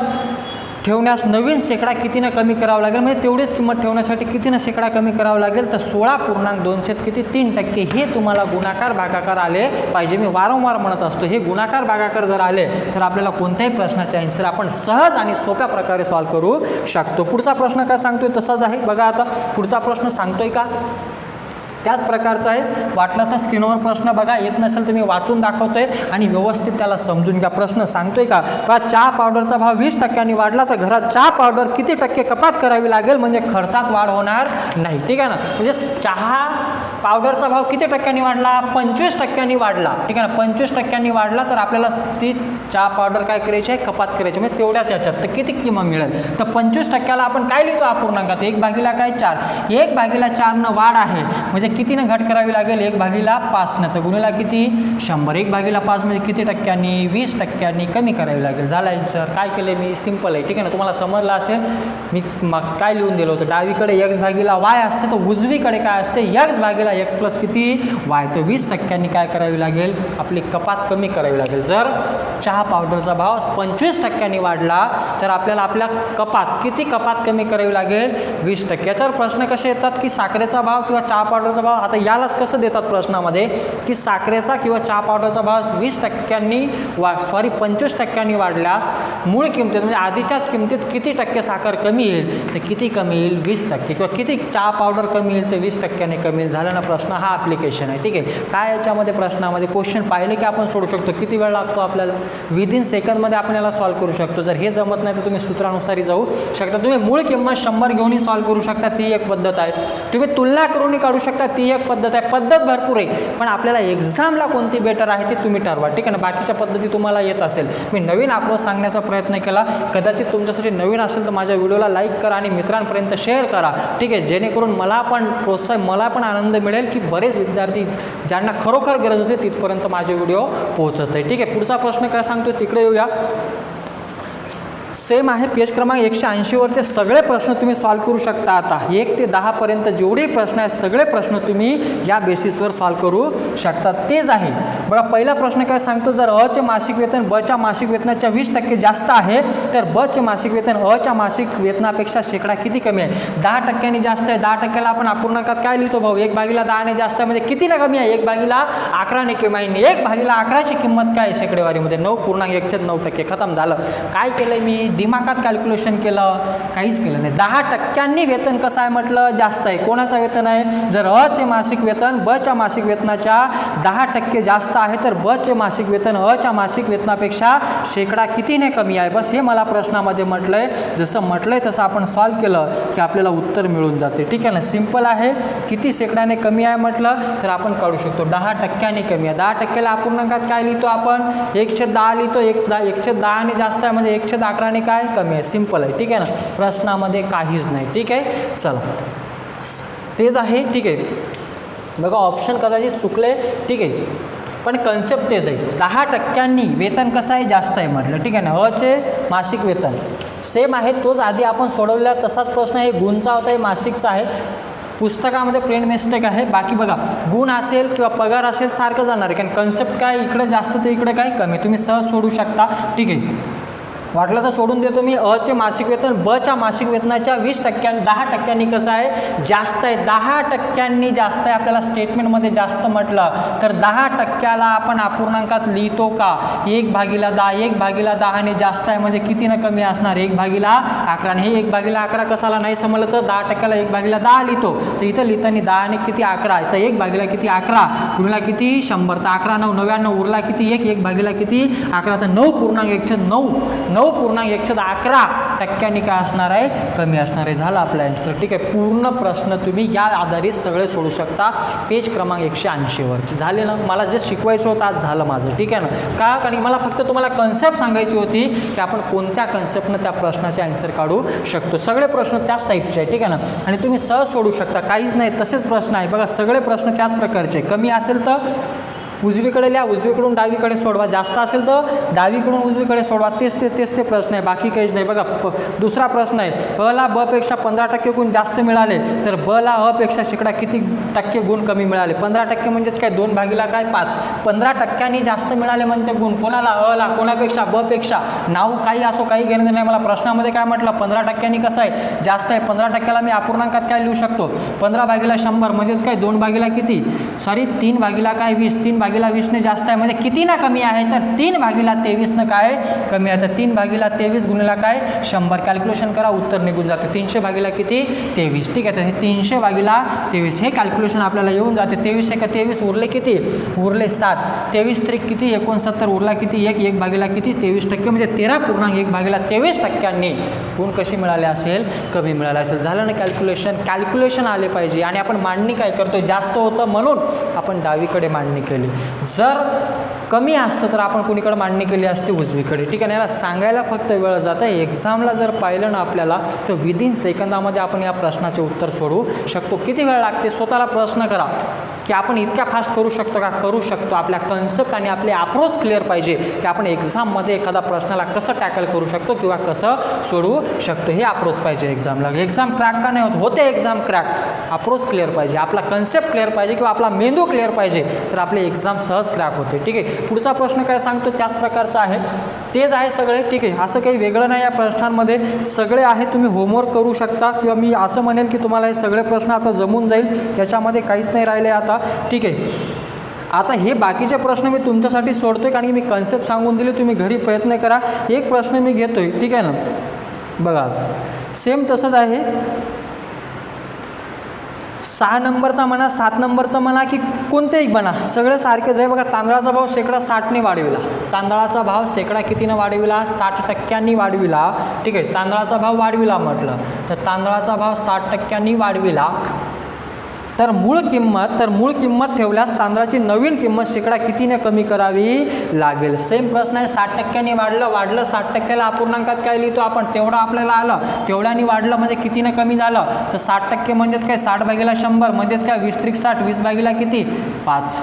ठेवण्यास नवीन शेकडा कितीनं कमी करावं लागेल, म्हणजे तेवढीच किंमत ठेवण्यासाठी कितीनं शेकडा कमी करावं लागेल, तर 16.2 किती 3%. हे तुम्हाला गुणाकार भागाकार आले पाहिजे. मी वारंवार म्हणत असतो, हे गुणाकार भागाकार जर आले तर आपल्याला कोणत्याही प्रश्नाचे आन्सर आपण सहज आणि सोप्या प्रकारे सॉल्व्ह करू शकतो. पुढचा प्रश्न काय सांगतोय तसाच आहे बघा. आता पुढचा प्रश्न सांगतोय का त्याच प्रकारचा आहे. वाटलं तर स्क्रीनवर प्रश्न बघा, येत नसेल तर मी वाचून दाखवतोय आणि व्यवस्थित त्याला समजून घ्या. प्रश्न सांगतोय का, चहा पावडरचा भाव 20% वाढला तर घरात चहा पावडर किती टक्के कपात करावी लागेल म्हणजे खर्चात वाढ होणार नाही, ठीक आहे ना. म्हणजे चहा पावडरचा भाव किती टक्क्यांनी वाढला, 25% वाढला, ठीक आहे ना. 25% वाढला तर आपल्याला ती चहा पावडर काय करायची आहे, कपात करायची, म्हणजे तेवढ्याच याच्यात तर किती किंमत मिळेल, तर 25%ला आपण काय लिहितो अपूर्णांकात, 1/4. 1/4 वाढ आहे म्हणजे कितीनं घट करावी लागेल, 1/5 तर गुणिला किती 100. 1/5 म्हणजे किती टक्क्यांनी, 20% कमी करावी लागेल. झाला आन्सर. काय केले मी, सिम्पल आहे, ठीक आहे ना. तुम्हाला समजलं असेल. मी काय लिहून दिलं होतं, डावीकडे x/y असते तर उजवीकडे काय असते, x/x प्लस किती y. तर 20% काय करावी लागेल, आपली कपात कमी करावी लागेल. जर चहा पावडरचा भाव 25% वाढला तर आपल्याला आपल्या किती कपात कमी करावी लागेल, 20%. याच्यावर प्रश्न कसे येतात की साखरेचा भाव किंवा चहा पावडरचा भाव, आता यालाच कसं देतात प्रश्नामध्ये की साखरेचा किंवा चहा पावडरचा भाव 25% वाढल्यास मूळ किमतीत म्हणजे आधीच्याच किमतीत किती टक्के साखर कमी येईल, तर किती कमी येईल, 20%. किंवा किती चहा पावडर कमी येईल तर 20% कमी येईल. झालं ना प्रश्न. हा ॲप्लिकेशन आहे, ठीक आहे. काय याच्यामध्ये प्रश्नामध्ये क्वेश्चन पाहिले की आपण सोडू शकतो. किती वेळ लागतो आपल्याला, विदिन सेकंदमध्ये आपण याला सॉल्व्ह करू शकतो. जर हे जमत नाही तर तुम्ही सूत्रानुसारही जाऊ शकता. तुम्ही मूळ किंमत 100 घेऊनही सॉल्व्ह करू शकता, ती एक पद्धत आहे. तुम्ही तुलना करूनही काढू शकता, ती एक पद्धत आहे. पद्धत भरपूर आहे, पण आपल्याला एक्झामला कोणती बेटर आहे ते तुम्ही ठरवा, ठीक आहे ना. बाकीच्या पद्धती तुम्हाला येत असेल. मी नवीन अप्रोच सांगण्याचा प्रयत्न केला. कदाचित तुमच्यासाठी नवीन असेल तर माझ्या व्हिडिओला लाईक करा आणि मित्रांपर्यंत शेअर करा, ठीक आहे. जेणेकरून मला पण आनंद मिळेल की बरेच विद्यार्थी ज्यांना खरोखर गरज होती तिथपर्यंत माझे व्हिडिओ पोहोचत आहे, ठीक आहे. पुढचा प्रश्न काय सांगतो तिकडे येऊया. सेम आहे, पेज क्रमांक 180वरचे सगळे प्रश्न तुम्ही सॉल्व्ह करू शकता. आता 1 ते 10 पर्यंत जेवढे प्रश्न आहेत सगळे प्रश्न तुम्ही या बेसिसवर सॉल्व्ह करू शकता. तेच आहे बघा पहिला प्रश्न काय सांगतो, जर अ चे मासिक वेतन ब च्या मासिक वेतनाच्या 20% जास्त आहे तर ब चे मासिक वेतन अ च्या मासिक वेतनापेक्षा शेकडा किती कमी आहे. 10% जास्त आहे, 10%ला आपण अपूर्णांकात काय लिहितो भाऊ, 1/10 ने जास्त आहे म्हणजे कितीला कमी आहे, 1/11 ने कमी आहे. 1/11 ची किंमत काय आहे शेकडेवारीमध्ये, 9.1/9%. खतम झालं. काय केलं मी, दिमागात कॅल्क्युलेशन केलं, काहीच केलं नाही. 10% वेतन कसं आहे म्हटलं, जास्त आहे. कोणाचं वेतन आहे, जर अ चे मासिक वेतन ब च्या मासिक वेतनाच्या 10% जास्त आहे तर ब चे मासिक वेतन अ च्या मासिक वेतनापेक्षा शेकडा कितीने कमी आहे. बस हे मला प्रश्नामध्ये म्हटलंय. जसं म्हटलंय तसं आपण सॉल्व केलं की आपल्याला उत्तर मिळून जाते. ठीक आहे ना, सिंपल आहे. किती शेकड्याने कमी आहे म्हटलं तर आपण काढू शकतो 10% कमी आहे. 10%ला अपूर्णांकात काय लिहितो आपण, 1/10 लिहितो. 1/10 ने जास्त आहे म्हणजे 1/11 ने काय कमी आहे. सिंपल आहे. ठीक आहे ना, प्रश्नामध्ये काहीच नाही. ठीक आहे, चला तेच आहे. ठीक आहे, बघा ऑप्शन कदाचित चुकले. ठीक आहे, पण कन्सेप्ट तेच आहे. 10% वेतन कसं आहे, जास्त आहे म्हटलं. ठीक आहे ना, अ चे मासिक वेतन सेम आहे, तोच आधी आपण सोडवलेला तसाच प्रश्न आहे. गुणचा होता, हे मासिकचा आहे. पुस्तकामध्ये प्लेन मिस्टेक आहे. बाकी बघा गुण असेल किंवा पगार असेल सारखं जाणार आहे, कारण कन्सेप्ट काय इकडे जास्त तर इकडे काय कमी, तुम्ही सहज सोडू शकता. ठीक आहे, वाटलं तर सोडून देतो मी. अ चे मासिक वेतन ब च्या मासिक वेतनाच्या 10% कसं आहे, जास्त आहे. 10% जास्त आहे. आपल्याला स्टेटमेंटमध्ये जास्त म्हटलं तर 10%ला आपण अपूर्णांकात लिहितो का, 1/10. 1/10 ने जास्त आहे म्हणजे कितीनं कमी असणार, 1/11. आणि हे 1/11 कसाला नाही समजलं तर 10%ला 1/10 लिहितो. तर इथं लिहिताना 10 ने किती 11 आहे, तर 1/11 गुणिला किती 100, तर 11 9 99 उरला किती 1 किती 11, तर 9.111% काय असणार आहे, कमी असणार आहे. झालं आपला आन्सर. ठीक आहे, पूर्ण प्रश्न तुम्ही या आधारित सगळे सोडू शकता पेज क्रमांक 180 वरती. झाले ना, मला जे शिकवायचं होतं आज झालं माझं. ठीक आहे ना, का, कारण मला फक्त तुम्हाला कन्सेप्ट सांगायची होती की आपण कोणत्या कन्सेप्टनं त्या प्रश्नाचे आन्सर काढू शकतो. सगळे प्रश्न त्याच टाईपचे आहे. ठीक आहे ना, आणि तुम्ही सहज सोडू शकता, काहीच नाही तसेच प्रश्न आहे. बघा सगळे प्रश्न त्याच प्रकारचे. कमी असेल तर उजवीकडे लिहा, उजवीकडून डावीकडे सोडवा. जास्त असेल तर डावीकडून उजवीकडे सोडवा. तेच ते प्रश्न आहे, बाकी काहीच नाही. बघा दुसरा प्रश्न आहे, अ ला ब पेक्षा 15% गुण जास्त मिळाले तर ब ला अ पेक्षा शेकडा किती टक्के गुण कमी मिळाले. 15% म्हणजेच काय 2/5. 15%नी जास्त मिळाले म्हणते गुण, कोणाला, अ ला, कोणापेक्षा, ब पेक्षा. नाव काही असो, काही घेणं नाही. मला प्रश्नामध्ये काय म्हटलं, 15%नी कसं आहे, जास्त आहे. 15%ला मी अपूर्णांकात काय लिहू शकतो, 15/100 म्हणजेच काय 3/20 ने जास्त आहे म्हणजे किती ना कमी आहे, तर 3/23 न काय कमी आहे. तर 3/23 गुणिला काय 100. कॅल्क्युलेशन करा, उत्तर निघून जाते. 300/23. ठीक आहे, तर हे 300/23 हे कॅल्क्युलेशन आपल्याला येऊन जाते. 23 उरले किती, उरले 7. 23 किती 69 उरला किती 1/23% म्हणजे 13.1/23% गुण कशी मिळाले असेल, कमी मिळाले असेल. झालं ना कॅल्क्युलेशन आले पाहिजे. आणि आपण मांडणी काय करतो, जास्त होतं म्हणून आपण डावीकडे मांडणी केली. जर कमी असतं तर आपण कुणीकडे मांडणी केली असते, उजवीकडे. ठीक आहे ना, याला सांगायला फक्त वेळ जात आहे. एक्झामला जर पाहिलं ना आपल्याला तर विदिन सेकंदामध्ये आपण या प्रश्नाचे उत्तर सोडवू शकतो. किती वेळ लागते, स्वतःला प्रश्न करा की आपण इतक्या फास्ट करू शकतो का, करू शकतो. आपल्या कन्सेप्ट आणि आपले अप्रोच क्लिअर पाहिजे की आपण एक्झाममध्ये एखादा प्रश्नाला कसं टॅकल करू शकतो किंवा कसं सोडवू शकतो. हे अप्रोच पाहिजे एक्झामला. एक्झाम क्रॅक का नाही होते एक्झाम क्रॅक, अप्रोच क्लिअर पाहिजे, आपला कन्सेप्ट क्लिअर पाहिजे किंवा आपला मेंदू क्लिअर पाहिजे, तर आपले एक्झाम सहज क्रॅक होते. ठीक आहे, पुढचा प्रश्न काय सांगतो त्याच प्रकारचा आहे, तेच आहे सगळे. ठीक आहे, असं काही वेगळं नाही या प्रश्नांमध्ये, सगळे आहे. तुम्ही होमवर्क करू शकता किंवा मी असं म्हणेल की तुम्हाला हे सगळे प्रश्न आता जमून जाईल, याच्यामध्ये काहीच नाही राहिले आता. ठीक आहे, आता हे बाकीचे प्रश्न मी तुमच्यासाठी सोडतोय कारण की मी कन्सेप्ट सांगून दिली, तुम्ही घरी प्रयत्न करा. एक प्रश्न मी घेतोय. ठीक आहे ना, बघा सेम तसंच आहे. 6 नंबरचा म्हणा, 7 नंबरचा म्हणा की कोणतेही म्हणा, सगळं सारखेच आहे. बघा तांदळाचा भाव शेकडा 60ने वाढविला. तांदळाचा भाव शेकडा कितीनं वाढविला, 60% वाढविला. ठीक आहे, तांदळाचा भाव वाढविला म्हटलं तर तांदळाचा भाव 60% वाढविला. तर मूळ किंमत ठेवल्यास तांदळाची नवीन किंमत शेकडा कितीने कमी करावी लागेल. सेम प्रश्न आहे. 60%नी वाढलं 60%ला अपूर्णांकात काय लिहितो आपण, तेवढं आपल्याला आलं, तेवढ्यानी वाढलं म्हणजे कितीनं कमी झालं, तर 60% म्हणजेच काय 60/100 म्हणजेच काय 20 × 60 20 किती 5.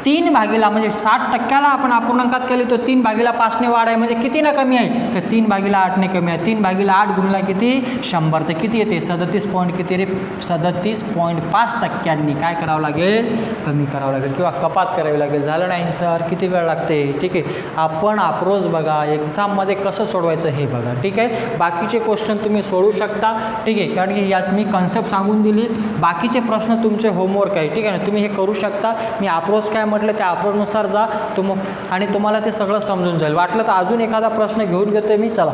3 भागीला म्हणजे 60% आपण अपूर्णांकात केली तो 3 भागीला 5ने वाढ आहे म्हणजे किती ना कमी आहे तर 3 भागीला 8ने कमी आहे. 3 भागीला 8 गुणिला किती 100 तर किती येते 37 पॉईंट किती रे 37.5% काय करावं लागेल कमी करावं लागेल किंवा कपात करावी लागेल. झालं नाही आन्सर. किती वेळ लागते ठीक आहे. आपण अप्रोच बघा एक्झाममध्ये कसं सोडवायचं हे बघा ठीक आहे. बाकीचे क्वेश्चन तुम्ही सोडवू शकता ठीक आहे कारण की यात मी कन्सेप्ट सांगून दिली. बाकीचे प्रश्न तुमचे होमवर्क आहे ठीक आहे ना तुम्ही हे करू शकता. मी अप्रोच काय म्हटलं त्या अप्रोचनुसार जा आणि तुम्हाला ते सगळं समजून जाईल. वाटलं तर अजून एखादा प्रश्न घेऊन घेतो मी. चला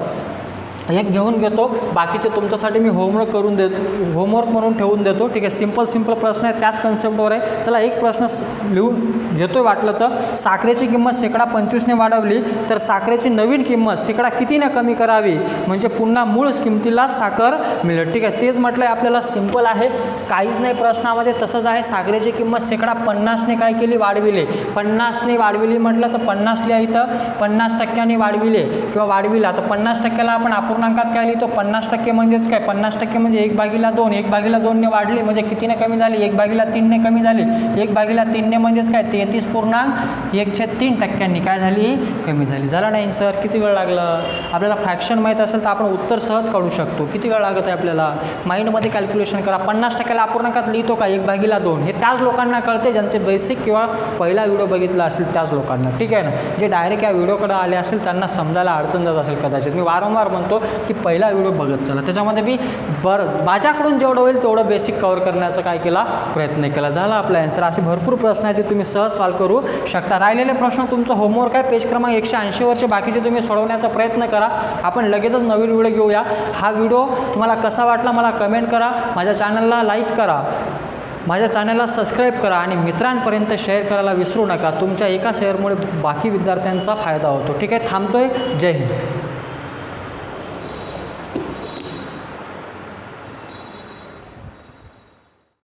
एक घेऊन घेतो. बाकीचे तुमच्यासाठी मी होमवर्क करून देतो होमवर्क म्हणून ठेवून देतो ठीक आहे. सिंपल प्रश्न आहे त्याच कन्सेप्टवर आहे. चला एक प्रश्न लिहून घेतोय. वाटलं तर साखरेची किंमत 25% वाढवली तर साखरेची नवीन किंमत कितीने कमी करावी म्हणजे पुन्हा मूळ किंमतीला साखर मिळेल ठीक आहे. तेच म्हटलं आहे आपल्याला सिंपल आहे काहीच नाही प्रश्नामध्ये तसंच आहे. साखरेची किंमत 50ने काय केली वाढविले 50ने वाढविली म्हटलं तर 50 लिहा इथं 50% वाढविले किंवा वाढविला तर 50%ला आपण अपूर्णांकात काय लिहितो 50% म्हणजेच काय 50% म्हणजे 1/2 1/2ने वाढली म्हणजे कितीने कमी झाली 1/3ने कमी झाली 1/3ने म्हणजेच काय 33.1/3% काय झाली कमी झाली. झाला नाही आन्सर. किती वेळ लागला आपल्याला फ्रॅक्शन माहीत असेल तर आपण उत्तर सहज काढू शकतो. किती वेळ लागत आहे आपल्याला माइंडमध्ये कॅल्क्युलेशन करा. 50%ला अपूर्णांकात लिहितो का 1/2 हे त्याच लोकांना कळते ज्यांचे बेसिक किंवा पहिला व्हिडिओ बघितला असेल त्याच लोकांना ठीक आहे ना. जे डायरेक्ट या व्हिडिओकडे आले असेल त्यांना समजायला अडचण जात असेल कदाचित. मी वारंवार म्हणतो की पहिला व्हिडिओ बघत चला त्याच्यामध्ये मी माझ्याकडून जेवढं होईल तेवढं बेसिक कव्हर करण्याचा काय केला प्रयत्न केला. झाला आपला आन्सर. असे भरपूर प्रश्न आहेत ते तुम्ही सहज सॉल्व करू शकता. राहिलेले प्रश्न तुमचं होमवर्क आहे पेज क्रमांक 180 वरचे बाकीचे तुम्ही सोडवण्याचा प्रयत्न करा. आपण लगेचच नवीन व्हिडिओ घेऊया. हा व्हिडिओ तुम्हाला कसा वाटला मला कमेंट करा. माझ्या चॅनलला लाईक करा. माझ्या चॅनलला सबस्क्राईब करा आणि मित्रांपर्यंत शेअर करायला विसरू नका. तुमच्या एका शेअरमुळे बाकी विद्यार्थ्यांचा फायदा होतो ठीक आहे. थांबतोय. जय हिंद.